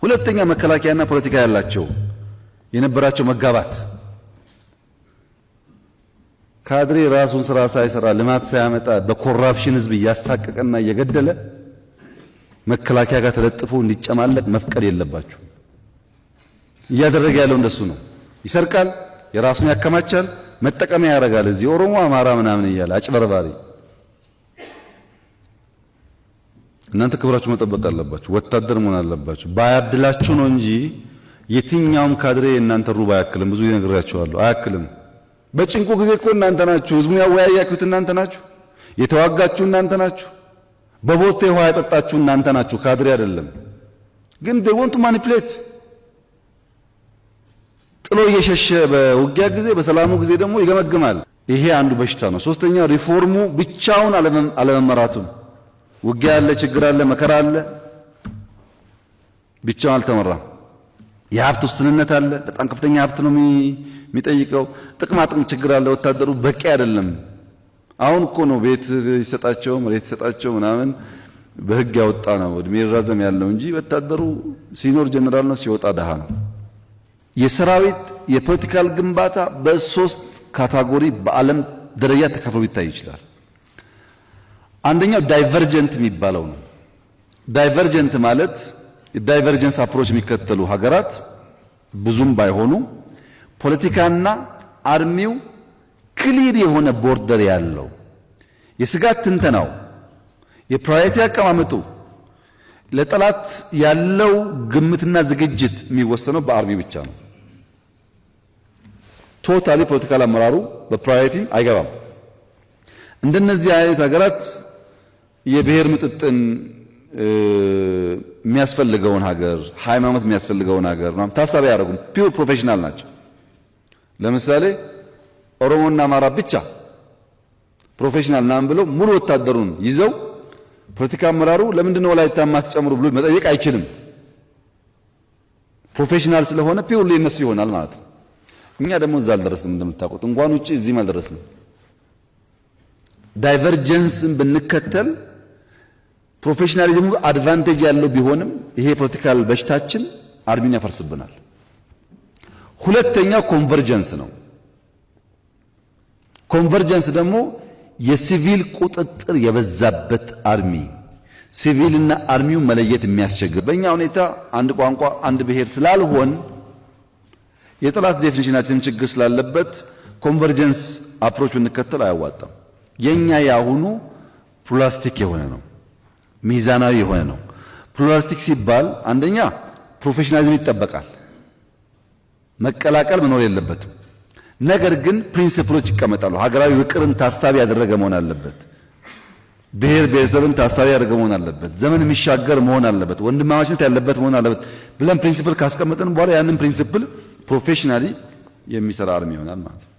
ሁለተኛ መከላከያና ፖለቲካ ያላቸው የነበራቸው መጋባት ካድሬ ራሱን ስራ ሳይሰራ ልማት ሳያመጣ በኮራፕሽን ህዝብ እያሳቀቀና እየገደለ መከላከያ ጋር ተለጥፎ እንዲጨማለቅ መፍቀድ የለባችሁ። እያደረገ ያለው እንደሱ ነው። ይሰርቃል፣ የራሱን ያከማቻል፣ መጠቀሚያ ያደርጋል። እዚህ ኦሮሞ አማራ ምናምን እያለ አጭበርባሪ። እናንተ ክብራችሁ መጠበቅ አለባችሁ። ወታደር መሆን አለባችሁ። ባያድላችሁ ነው እንጂ የትኛውም ካድሬ እናንተ ሩብ አያክልም። ብዙ ይነግራችኋለሁ፣ አያክልም። በጭንቁ ጊዜ እኮ እናንተ ናችሁ። ህዝቡን ያወያያችሁት እናንተ ናችሁ። የተዋጋችሁ እናንተ ናችሁ። በቦቴ ውሃ ያጠጣችሁ እናንተ ናችሁ፣ ካድሬ አይደለም። ግን they want to manipulate ጥሎ እየሸሸ በውጊያ ጊዜ በሰላሙ ጊዜ ደግሞ ይገመግማል። ይሄ አንዱ በሽታ ነው። ሶስተኛ ሪፎርሙ ብቻውን አለመመራቱ። ውጊያ አለ፣ ችግር አለ፣ መከራ አለ፣ ብቻውን አልተመራም። የሀብት ውስንነት አለ፣ በጣም ከፍተኛ ሀብት ነው የሚጠይቀው። ጥቅም ችግር አለ። ወታደሩ በቂ አይደለም። አሁን እኮ ነው ቤት ይሰጣቸው መሬት ይሰጣቸው ምናምን በህግ ያወጣ ነው እድሜ ይራዘም ያለው እንጂ ወታደሩ ሲኖር ጀነራል ነው፣ ሲወጣ ደሃ ነው። የሰራዊት የፖለቲካል ግንባታ በሶስት ካታጎሪ በዓለም ደረጃ ተከፍሎ ሊታይ ይችላል። አንደኛው ዳይቨርጀንት የሚባለው ነው። ዳይቨርጀንት ማለት የዳይቨርጀንስ አፕሮች የሚከተሉ ሀገራት ብዙም ባይሆኑ ፖለቲካና አርሚው ክሊር የሆነ ቦርደር ያለው፣ የስጋት ትንተናው፣ የፕራዮሪቲ አቀማመጡ፣ ለጠላት ያለው ግምትና ዝግጅት የሚወሰነው በአርሚ ብቻ ነው። ቶታሊ ፖለቲካል አመራሩ በፕራዮሪቲ አይገባም። እንደነዚህ አይነት ሀገራት የብሔር ምጥጥን የሚያስፈልገውን ሀገር፣ ሃይማኖት የሚያስፈልገውን ሀገር ነው ታሳቢ ያደርጉም። ፒውር ፕሮፌሽናል ናቸው። ለምሳሌ ኦሮሞና አማራ ብቻ ፕሮፌሽናል ናም ብለው ሙሉ ወታደሩን ይዘው ፖለቲካ አመራሩ ለምንድን ነው ወላይታ ማትጨምሩ ብሎ መጠየቅ አይችልም። ፕሮፌሽናል ስለሆነ ፒውርሊ እነሱ ይሆናል ማለት ነው። እኛ ደግሞ እዛ አልደረስንም። እንደምታውቁት እንኳን ውጪ እዚህም አልደረስንም። ዳይቨርጀንስን ብንከተል ፕሮፌሽናሊዝሙ አድቫንቴጅ ያለው ቢሆንም ይሄ ፖለቲካል በሽታችን አርሚን ያፈርስብናል። ሁለተኛው ኮንቨርጀንስ ነው። ኮንቨርጀንስ ደግሞ የሲቪል ቁጥጥር የበዛበት አርሚ፣ ሲቪልና አርሚው መለየት የሚያስቸግር። በእኛ ሁኔታ አንድ ቋንቋ አንድ ብሔር ስላልሆን የጠላት ዴፊኒሽናችንም ችግር ስላለበት ኮንቨርጀንስ አፕሮች ብንከተል አያዋጣም። የኛ ያሁኑ ፕላስቲክ የሆነ ነው፣ ሚዛናዊ የሆነ ነው። ፕላስቲክ ሲባል አንደኛ ፕሮፌሽናሊዝም ይጠበቃል፣ መቀላቀል መኖር የለበትም። ነገር ግን ፕሪንሲፕሎች ይቀመጣሉ። ሀገራዊ ውቅርን ታሳቢ ያደረገ መሆን አለበት። ብሔር ብሔረሰብን ታሳቢ ያደረገ መሆን አለበት። ዘመን የሚሻገር መሆን አለበት። ወንድማማችነት ያለበት መሆን አለበት ብለን ፕሪንሲፕል ካስቀመጥን በኋላ ያንን ፕሪንሲፕል ፕሮፌሽናሊ የሚሰራ አርሚ ይሆናል ማለት ነው።